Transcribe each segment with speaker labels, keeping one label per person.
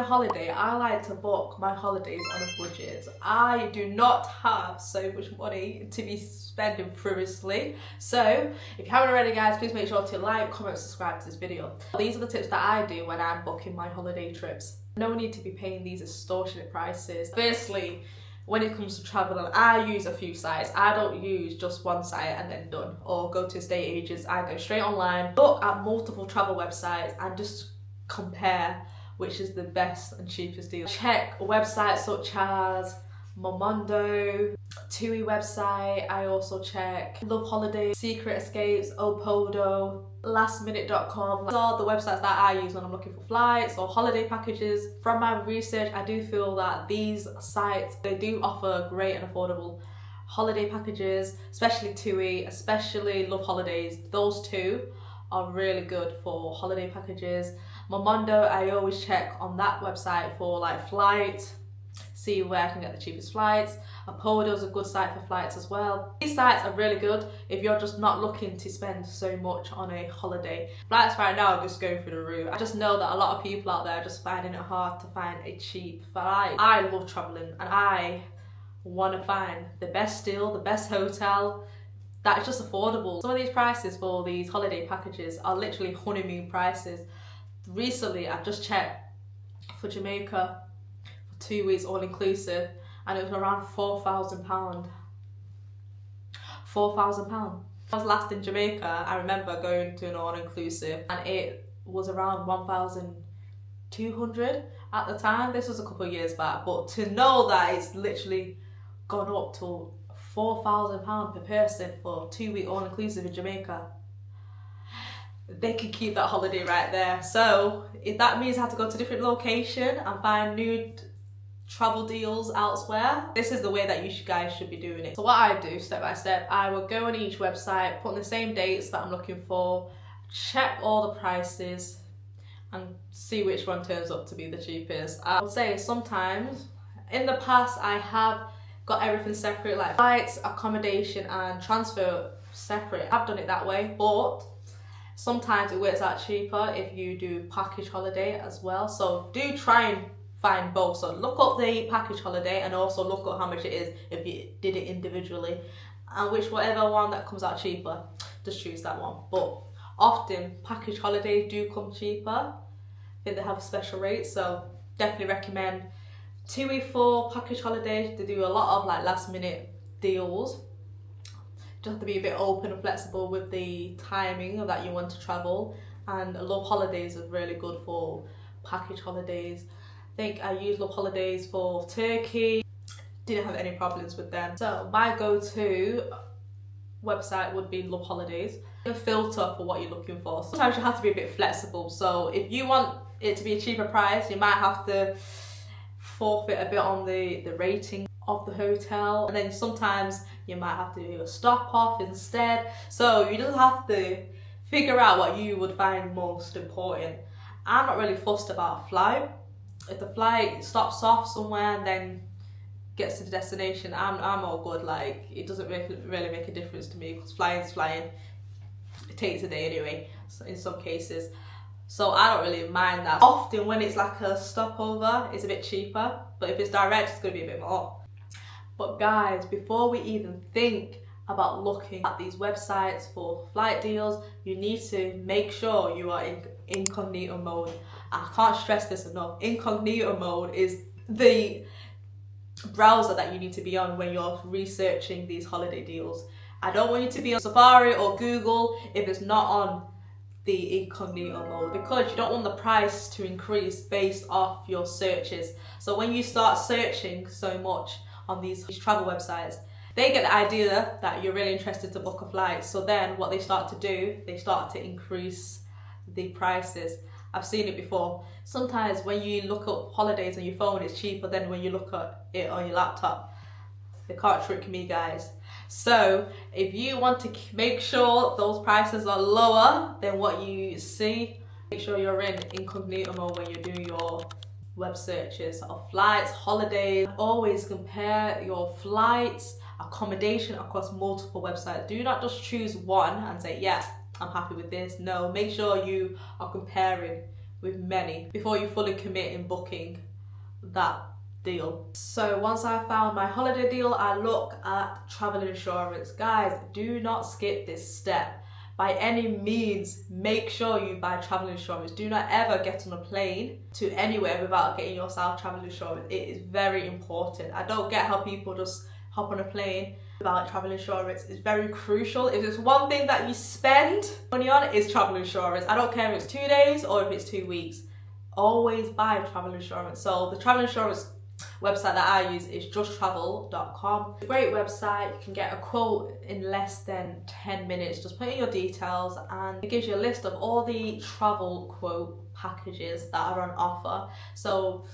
Speaker 1: holiday, I like to book my holidays on a budget. I do not have so much money to be spending frivolously. So if you haven't already, guys, please make sure to like, comment, subscribe to this video. These are the tips that I do when I'm booking my holiday trips. No need to be paying these extortionate prices. Firstly, when it comes to traveling, I use a few sites. I don't use just one site and then done, or go to estate agents. I go straight online, look at multiple travel websites and just compare which is the best and cheapest deal. Check websites such as Momondo, TUI website. I also check Love Holidays, Secret Escapes, Opodo, lastminute.com. These are the websites that I use when I'm looking for flights or holiday packages. From my research, I do feel that these sites, they do offer great and affordable holiday packages, especially TUI, especially Love Holidays. Those two are really good for holiday packages. Momondo, I always check on that website for like flight, see where I can get the cheapest flights. Opodo is a good site for flights as well. These sites are really good if you're just not looking to spend so much on a holiday. Flights right now are just going through the roof. I just know that a lot of people out there are just finding it hard to find a cheap flight. I love traveling and I want to find the best deal, the best hotel that is just affordable. Some of these prices for these holiday packages are literally honeymoon prices. Recently, I've just checked for Jamaica for 2 weeks all inclusive, and it was around £4,000. £4,000. I was last in Jamaica. I remember going to an all inclusive, and it was around 1,200 at the time. This was a couple of years back, but to know that it's literally gone up to £4,000 per person for 2 week all inclusive in Jamaica, they can keep that holiday right there. So if that means I have to go to a different location and find new travel deals elsewhere, this is the way that you guys should be doing it. So what I do step by step, I will go on each website, put in the same dates that I'm looking for, check all the prices and see which one turns up to be the cheapest. I would say sometimes in the past I have got everything separate, like flights, accommodation and transfer separate. I've done it that way, but sometimes it works out cheaper if you do package holiday as well. So do try and find both. So look up the package holiday and also look up how much it is if you did it individually, and whatever one that comes out cheaper, just choose that one. But often package holidays do come cheaper. I think they have a special rate, so definitely recommend TUI for package holidays. They do a lot of like last minute deals. Just have to be a bit open and flexible with the timing that you want to travel. And Love Holidays is really good for package holidays. I think I used Love Holidays for Turkey, didn't have any problems with them. So my go-to website would be Love Holidays. A filter for what you're looking for. Sometimes you have to be a bit flexible. So if you want it to be a cheaper price, you might have to forfeit a bit on the rating of the hotel, and then sometimes you might have to do a stop off instead. So you just have to figure out what you would find most important. I'm not really fussed about a flight. If the flight stops off somewhere and then gets to the destination, I'm all good. Like, it doesn't really make a difference to me, because flying's flying. It takes a day anyway, so in some cases. So I don't really mind that. Often when it's like a stopover, it's a bit cheaper, but if it's direct, it's gonna be a bit more. But guys, before we even think about looking at these websites for flight deals, you need to make sure you are in incognito mode. I can't stress this enough. Incognito mode is the browser that you need to be on when you're researching these holiday deals. I don't want you to be on Safari or Google if it's not on the incognito mode, because you don't want the price to increase based off your searches. So when you start searching so much on these travel websites, they get the idea that you're really interested to book a flight. So then what they start to do, they start to increase the prices. I've seen it before. Sometimes when you look up holidays on your phone, it's cheaper than when you look at it on your laptop. They can't trick me, guys. So if you want to make sure those prices are lower than what you see, make sure you're in incognito mode when you're doing your web searches of flights, holidays. Always compare your flights, accommodation across multiple websites. Do not just choose one and say, yeah, I'm happy with this. No, make sure you are comparing with many before you fully commit in booking that deal. So once I found my holiday deal, I look at travel insurance. Guys, do not skip this step. By any means, make sure you buy travel insurance. Do not ever get on a plane to anywhere without getting yourself travel insurance. It is very important. I don't get how people just hop on a plane without travel insurance. It's very crucial. If there's one thing that you spend money on, it's travel insurance. I don't care if it's 2 days or if it's 2 weeks. Always buy travel insurance. So the travel insurance website that I use is justtravel.com. It's a great website. You can get a quote in less than 10 minutes. Just put in your details and it gives you a list of all the travel quote packages that are on offer. So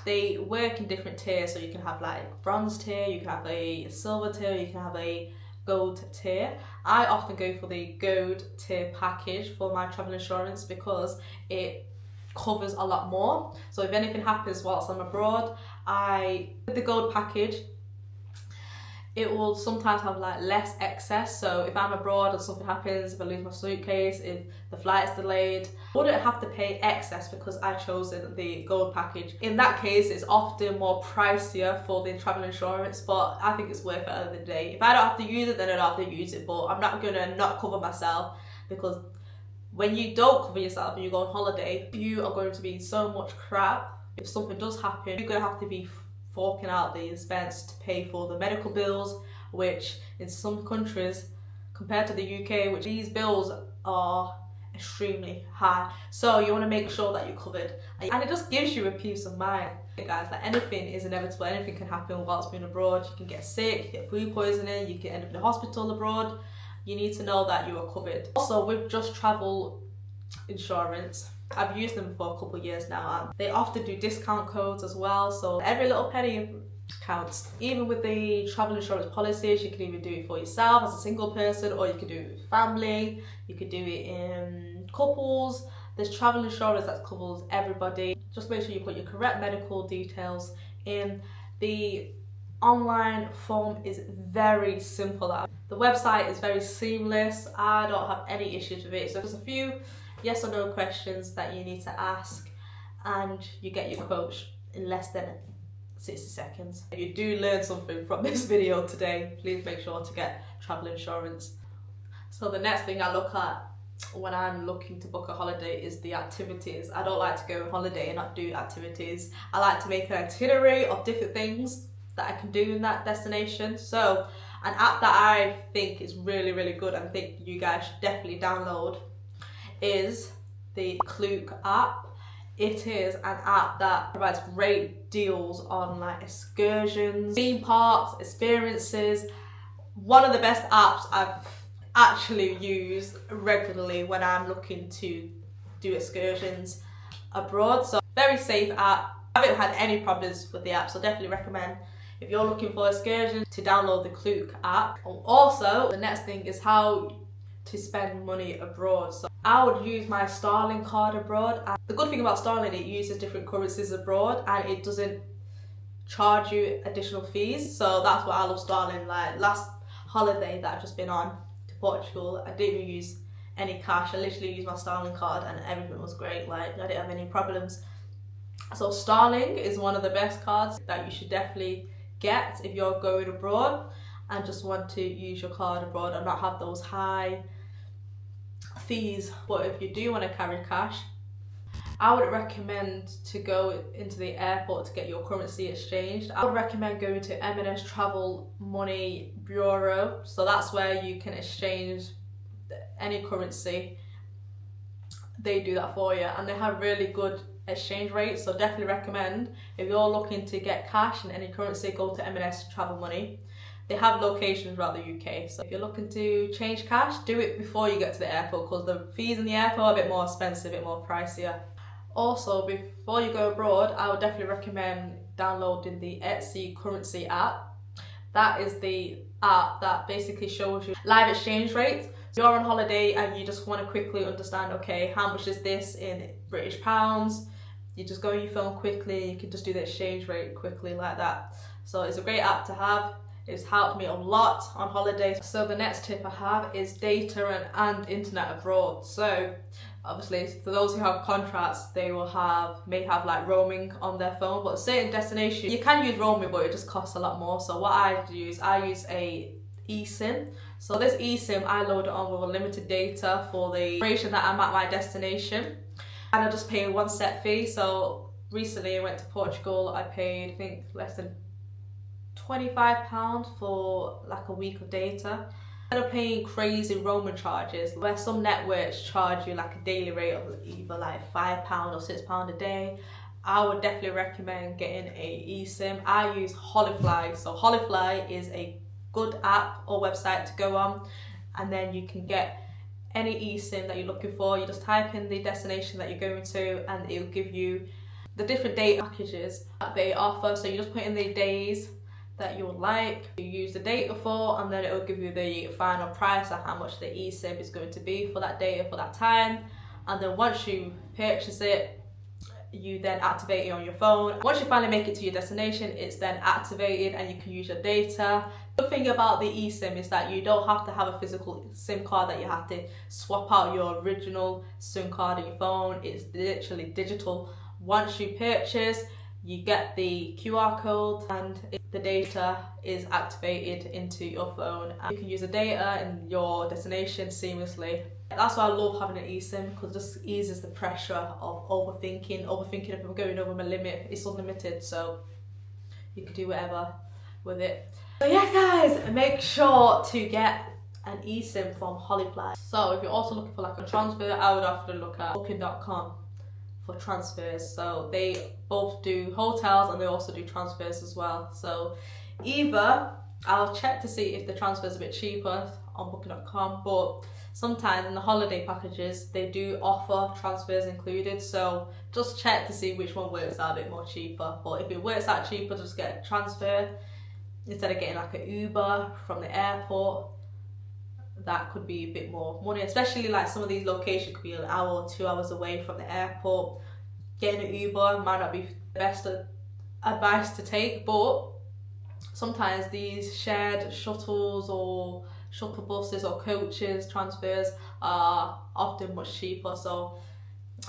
Speaker 1: they work in different tiers. So you can have like bronze tier, you can have a silver tier, you can have a gold tier. I often go for the gold tier package for my travel insurance because it covers a lot more. So if anything happens whilst I'm abroad, with the gold package, it will sometimes have like less excess. So if I'm abroad and something happens, if I lose my suitcase, if the flight's delayed, I wouldn't have to pay excess because I chosen the gold package. In that case, it's often more pricier for the travel insurance, but I think it's worth it at the end of the day. If I don't have to use it, then I don't have to use it, but I'm not gonna not cover myself, because when you don't cover yourself and you go on holiday, you are going to be in so much crap. If something does happen, you're going to have to be forking out the expense to pay for the medical bills, which in some countries, compared to the UK, which these bills are extremely high. So you want to make sure that you're covered. And it just gives you a peace of mind. Guys, like anything is inevitable, anything can happen whilst being abroad. You can get sick, you get food poisoning, you can end up in the hospital abroad. You need to know that you are covered. Also, with Just Travel insurance, I've used them for a couple of years now, and they often do discount codes as well, so every little penny counts. Even with the travel insurance policies, you can even do it for yourself as a single person, or you can do it with family, you could do it in couples. There's travel insurance that covers everybody. Just make sure you put your correct medical details in. The online form is very simple. The website is very seamless. I don't have any issues with it. So there's a few yes or no questions that you need to ask and you get your quote in less than 60 seconds. If you do learn something from this video today, please make sure to get travel insurance. So the next thing I look at when I'm looking to book a holiday is the activities. I don't like to go on holiday and not do activities. I like to make an itinerary of different things that I can do in that destination. So an app that I think is really, really good and think you guys should definitely download is the Klook app. It is an app that provides great deals on like excursions, theme parks, experiences. One of the best apps I've actually used regularly when I'm looking to do excursions abroad. So very safe app. I haven't had any problems with the app, so definitely recommend if you're looking for excursions to download the Klook app. Also, the next thing is how to spend money abroad. So I would use my Starling card abroad. And the good thing about Starling, it uses different currencies abroad and it doesn't charge you additional fees. So that's why I love Starling. Like last holiday that I've just been on to Portugal, I didn't even use any cash. I literally used my Starling card and everything was great. Like I didn't have any problems. So Starling is one of the best cards that you should definitely get if you're going abroad and just want to use your card abroad and not have those high fees. But if you do want to carry cash, I would recommend to go into the airport to get your currency exchanged. I would recommend going to M&S Travel Money Bureau. So that's where you can exchange any currency. They do that for you and they have really good exchange rates. So definitely recommend if you're looking to get cash in any currency, go to M&S Travel Money. They have locations throughout the UK. So if you're looking to change cash, do it before you get to the airport because the fees in the airport are a bit more expensive, a bit more pricier. Also, before you go abroad, I would definitely recommend downloading the Etsy currency app. That is the app that basically shows you live exchange rates. So you're on holiday and you just want to quickly understand, okay, how much is this in British pounds? You just go on your phone quickly, you can just do the exchange rate quickly like that. So it's a great app to have. It's helped me a lot on holidays. So the next tip I have is data and internet abroad. So obviously for those who have contracts, they will may have like roaming on their phone, but a certain destination you can use roaming, but it just costs a lot more. So what I use a eSIM. So this eSIM, I load it on with unlimited data for the duration that I'm at my destination, and I just pay one set fee. So recently I went to Portugal. I paid, I think, less than £25 for like a week of data. Instead of paying crazy roaming charges, where some networks charge you like a daily rate of either like £5 or £6 a day, I would definitely recommend getting a eSIM. I use Hollyfly. So Hollyfly is a good app or website to go on, and then you can get any eSIM that you're looking for. You just type in the destination that you're going to, and it'll give you the different data packages that they offer. So you just put in the days that you would like, you use the data for, and then it will give you the final price of how much the eSIM is going to be for that data for that time. And then once you purchase it, you then activate it on your phone. Once you finally make it to your destination, it's then activated and you can use your data. The good thing about the eSIM is that you don't have to have a physical SIM card that you have to swap out your original SIM card in your phone. It's literally digital. Once you purchase, you get the QR code and the data is activated into your phone, and you can use the data in your destination seamlessly. That's why I love having an eSIM, because it just eases the pressure of overthinking if I'm going over my limit. It's unlimited, so you can do whatever with it. So yeah guys, make sure to get an eSIM from Hollyfly. So if you're also looking for like a transfer, I would have to look at booking.com for transfers. So they both do hotels and they also do transfers as well. So either I'll check to see if the transfer is a bit cheaper on booking.com, but sometimes in the holiday packages they do offer transfers included, so just check to see which one works out a bit more cheaper. But if it works out cheaper, just get a transfer instead of getting like an Uber from the airport. That could be a bit more money, especially like some of these locations could be an hour or 2 hours away from the airport. Getting an Uber might not be the best advice to take, but sometimes these shared shuttles or shuttle buses or coaches transfers are often much cheaper, so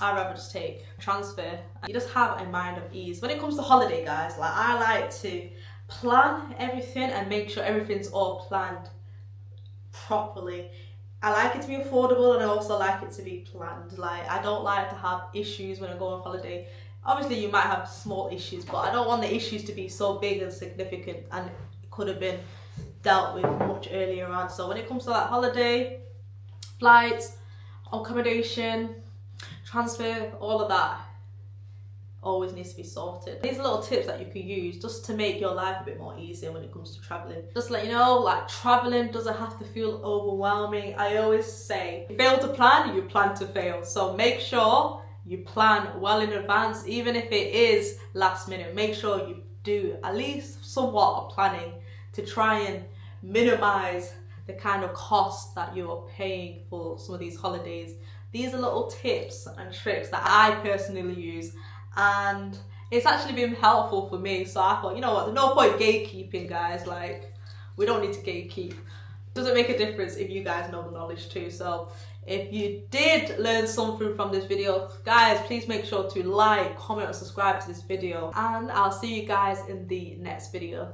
Speaker 1: I'd rather just take a transfer. You just have a mind of ease. When it comes to holiday, guys, like I like to plan everything and make sure everything's all planned properly. I like it to be affordable, and I also like it to be planned. Like I don't like to have issues when I go on holiday. Obviously you might have small issues, but I don't want the issues to be so big and significant and it could have been dealt with much earlier on. So when it comes to that holiday, flights, accommodation, transfer, all of that always needs to be sorted. These are little tips that you can use just to make your life a bit more easier when it comes to traveling. Just to let you know, like traveling doesn't have to feel overwhelming. I always say, if you fail to plan, you plan to fail. So make sure you plan well in advance, even if it is last minute. Make sure you do at least somewhat of planning to try and minimize the kind of cost that you're paying for some of these holidays. These are little tips and tricks that I personally use, and it's actually been helpful for me. So I thought, you know what, there's no point gatekeeping, guys. Like, we don't need to gatekeep. It doesn't make a difference if you guys know the knowledge too. So if you did learn something from this video, guys, please make sure to like, comment and subscribe to this video, and I'll see you guys in the next video.